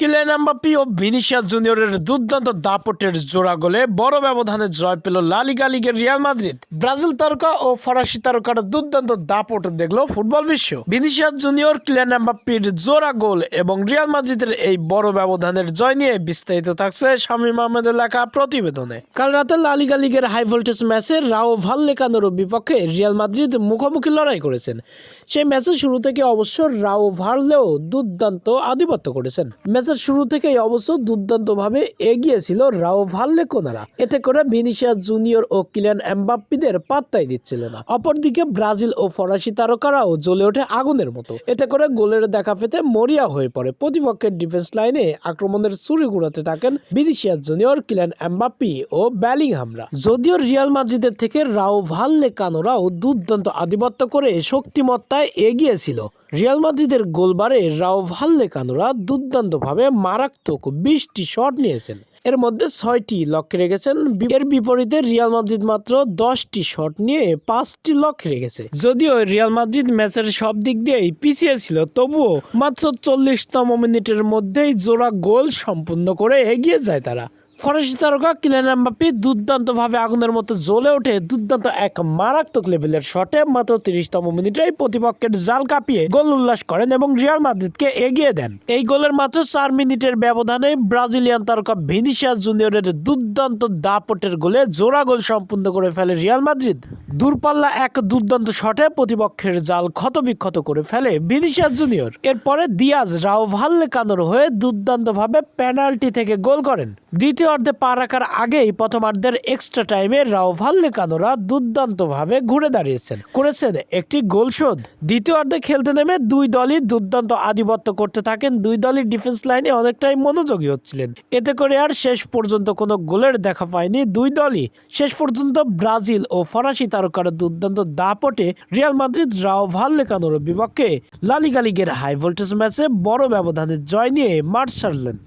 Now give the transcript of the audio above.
Kylian Mbappe ও Vinicius জুনিয়রের দুর্দান্ত দাপটের জোড়া গোলে বড় ব্যবধানে জয় পেল লা লিগা লিগের রিয়াল মাদ্রিদ। ব্রাজিল তারকা ও ফরাসি তারকার দুর্দান্ত দাপট দেখল ফুটবল বিশ্ব। ভিনিসিয়াস জুনিয়র, কিলিয়ান এমবাপ্পের জোড়া গোল এবং রিয়াল মাদ্রিদের এই বড় ব্যবধানের জয় নিয়ে বিস্তারিত থাকছে শামীম আহমেদের লেখা প্রতিবেদনে। কাল রাতে লা লিগা লিগের হাই ভোল্টেজ ম্যাচে রাও ভাললেকানোর বিপক্ষে রিয়াল মাদ্রিদ মুখোমুখি লড়াই করেছেন। সেই ম্যাচের শুরু থেকে অবশ্য রাও ভাললেও দুর্দান্ত আধিপত্য করেছেন। ম্যাচের শুরু থেকেই অবশ্য দুর্দান্তভাবে এগিয়ে ছিল রাও ভাললেকানোরা। এতে করে ভিনিসিয়াস জুনিয়র ও কিলিয়ান এমবাপ্পেদের পাত্তাই দিচ্ছিল না। অপরদিকে ব্রাজিল ও ফরাসি তারকারাও জ্বলে ওঠে আগুনের মতো। এতে করে গোলের দেখা পেতে মরিয়া হয়ে পড়ে প্রতিপক্ষের ডিফেন্স লাইনে আক্রমণের ছুরি ঘুরাতে থাকেন ভিনিসিয়াস জুনিয়র, কিলিয়ান এমবাপ্পে ও বেলিংহামরা। যদিও রিয়াল মাদ্রিদের থেকে রাও ভাললেকানোরাও দুর্দান্ত আধিপত্য করে শক্তিমত্তায় এগিয়ে ছিল। রিয়াল মাদ্রিদের গোলবারে রাও ভাললেকানোরা দুর্দান্তভাবে মারাত্মক 20টি শট নিয়েছেন। এর মধ্যে 6টি লক্ষ্যে রেখেছেন। এর বিপরীতে রিয়াল মাদ্রিদ মাত্র 10টি শট নিয়ে 5টি লক্ষ্যে রেখেছে। যদিও রিয়াল মাদ্রিদ ম্যাচের সব দিক দিয়েই পিছিয়ে ছিল, তবুও মাত্র 40তম মিনিটের মধ্যেই জোড়া গোল সম্পূর্ণ করে এগিয়ে যায় তারা। ফরাসি তারকা কিলিয়ান এমবাপ্পে দুর্দান্তভাবে আগুনের মতো জ্বলে ওঠে দুর্দান্ত এক মারাত্মক লেভেলের শটে মাত্র 30তম মিনিটেই প্রতিপক্ষের জাল কাঁপিয়ে গোল উল্লাস করেন এবং রিয়াল মাদ্রিদকে এগিয়ে দেন। এই গোলের মাত্র 4 মিনিটের ব্যবধানে ব্রাজিলিয়ান তারকা ভিনিসিয়াস জুনিয়রের দুর্দান্ত দাপটের গোলে জোড়া গোল সম্পূর্ণ করে ফেলে রিয়াল মাদ্রিদ। দূরপাল্লা এক দুর্দান্ত শটে প্রতিপক্ষের জাল ক্ষতবিক্ষত করে ফেলে ভিনিসিয়াস জুনিয়র। এরপরে দিয়াজ রাও ভাললেকানোর হয়ে দুর্দান্তভাবে পেনাল্টি থেকে গোল করেন। দ্বিতীয় অর্ধে পা রাখার আগেই প্রথমার্ধের এক্সট্রা টাইমে রাও ভাললেকানোরা দুর্দান্তভাবে ঘুরে দাঁড়িয়েছেন, করেছেন একটি গোল শোধ। দ্বিতীয় অর্ধে খেলতে নেমে দুই দলই দুর্দান্ত আধিপত্য করতে থাকেন। দুই দলই ডিফেন্স লাইনে অনেকটাই মনোযোগী হচ্ছিলেন। এতে করে আর শেষ পর্যন্ত কোনো গোলের দেখা পায়নি দুই দলই। শেষ পর্যন্ত ব্রাজিল ও ফরাসি তারকার দুর্দান্ত দাপটে রিয়াল মাদ্রিদ রাও ভাললেকানোর বিপক্ষে লা লিগা লিগের হাই ভোল্টেজ ম্যাচে বড় ব্যবধানের জয় নিয়ে মাঠ ছাড়লেন।